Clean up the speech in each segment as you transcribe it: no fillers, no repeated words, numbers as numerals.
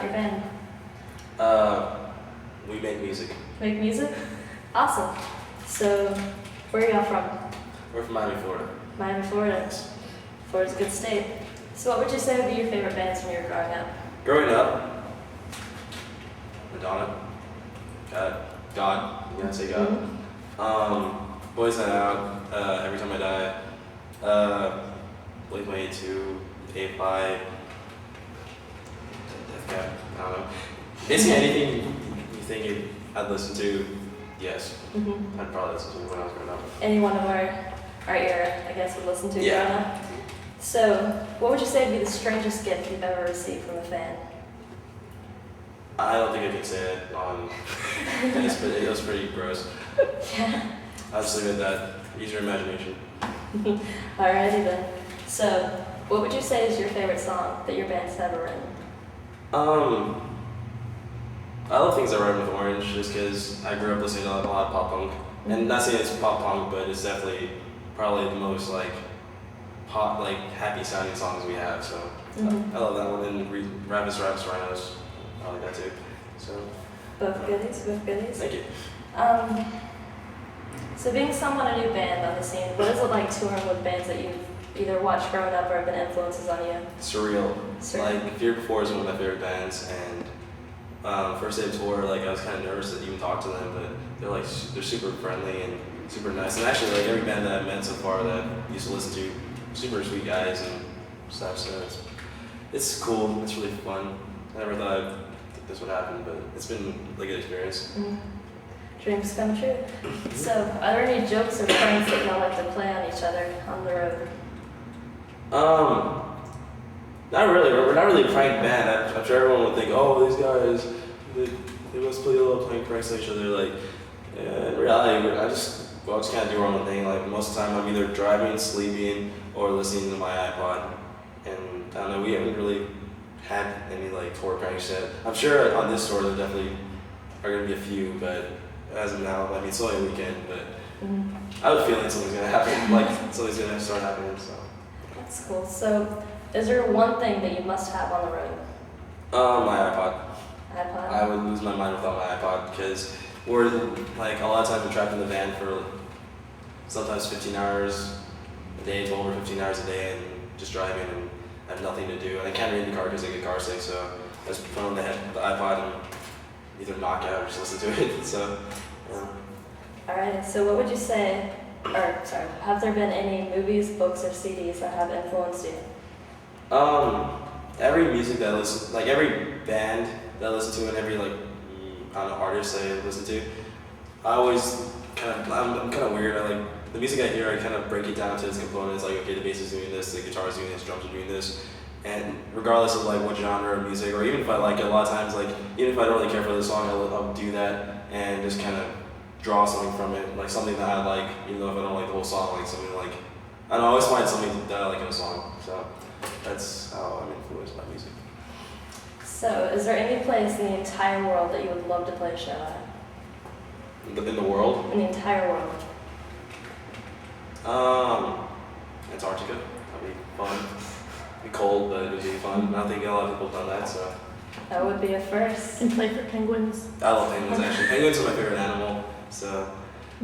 about your band? We make music. Make music? Awesome. So, where are y'all from? We're from Miami, Florida. Miami, Florida. Florida's a good state. So what would you say would be your favorite bands when you were growing up? Growing up, Madonna, God, you gotta say God. Mm-hmm. Boys Night Out, Every Time I Die, Blink-182, A5, Death Cab, I don't know. Basically anything you think I'd listen to, yes. Mm-hmm. I'd probably listen to when I was growing up. Any one of our era, I guess, would listen to Yeah. growing up. So, what would you say would be the strangest gift you've ever received from a fan? I don't think I can say it on this, but it was pretty gross. Yeah. I'll just leave it at that. Use your imagination. Alrighty then. So, what would you say is your favorite song that your band's ever written? I love things that rhyme with orange just because I grew up listening to a lot of pop punk. And not saying it's pop punk, but it's definitely probably the most pop, happy sounding songs we have. So Mm-hmm. I love that one. And Rabbits, Rhinos, I like that too. So Both goodies, both goodies. thank you. So being somewhat a new band on the scene, what is it like touring with bands that you've either watched growing up or have been influences on you? Surreal. Surreal. Like Fear Before is one of my favorite bands, and first day of tour, I was kind of nervous to even talk to them, but they're super friendly and super nice. And actually, every band that I've met so far that I used to listen to, super sweet guys and stuff. So it's cool. It's really fun. I never thought this would happen, but it's been a good experience. Mm-hmm. Dreams come true. So, are there any jokes or pranks that y'all like to play on each other on the road? Not really. We're not really a prank band. I'm sure everyone would think, oh, these guys, they must play a little playing pranks on each other. In reality, I just kind of do our own thing. Most of the time, I'm either driving, sleeping, or listening to my iPod. And I don't know, we haven't really had any tour pranks yet. I'm sure on this tour there definitely are gonna be a few, but as of now, it's only a weekend. But I have a feeling something's gonna happen. Something's gonna start happening. So. That's cool. So, is there one thing that you must have on the road? My iPod. iPod? I would lose my mind without my iPod because we're a lot of times we're trapped in the van for sometimes 15 hours a day, 12 or 15 hours a day, and just driving and I have nothing to do. And I can't read in the car because I get car sick, so I just put on the iPod and either knock out or just listen to it. So, Alright, so what would you say, have there been any movies, books, or CDs that have influenced you? Every music that I listen, every band that I listen to and every artist I listen to, I'm kind of weird. The music I hear, I kind of break it down to its components. Okay, the bass is doing this, the guitar is doing this, drums are doing this, and regardless of what genre of music, or even if I like it, a lot of times even if I don't really care for the song, I'll do that and just kind of draw something from it, something that I like, even though if I don't like the whole song, something I always find something that I like in a song. So that's how I'm influenced by music. So, is there any place in the entire world that you would love to play a show at? In the world? In the entire world. Antarctica. That'd be fun. It'd be cold, but it'd be fun. I think a lot of people have done that, so. That would be a first. And play for penguins. I love penguins, actually. Penguins are my favorite animal, so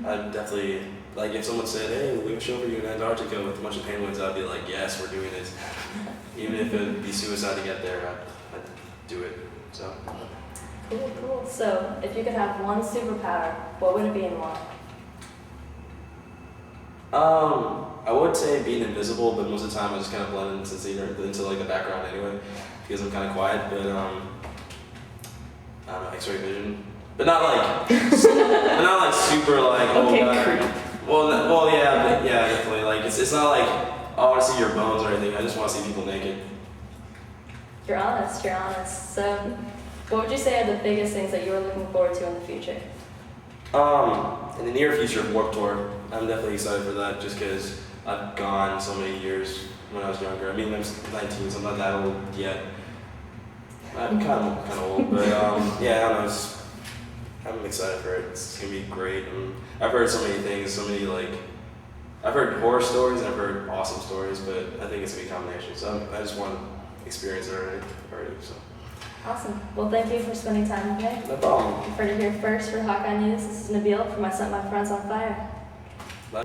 I'd definitely, if someone said, hey, we have a show for you in Antarctica with a bunch of penguins, I'd be like, yes, we're doing it. Even if it'd be suicide to get there, I'd do it, so. Cool. So, if you could have one superpower, what would it be and why? I would say being invisible, but most of the time I just kind of blend into the background anyway, because I'm kind of quiet. But I don't know, X-ray vision, but not super Okay, oh god. Well, yeah, but yeah, definitely. It's not I want to see your bones or anything. I just want to see people naked. You're honest. So, what would you say are the biggest things that you are looking forward to in the future? In the near future, Warped Tour. I'm definitely excited for that just because I've gone so many years when I was younger. I mean, I'm 19, so I'm not that old yet. I'm kind of old, but yeah, I don't know. I'm excited for it. It's gonna be great. I've heard so many things, I've heard horror stories and I've heard awesome stories, but I think it's gonna be a combination. So I just want to experience it already. So. Awesome. Well, thank you for spending time with me. No problem. You've heard it here first for Hawkeye News. This is Nabil from I Set My Friends on Fire.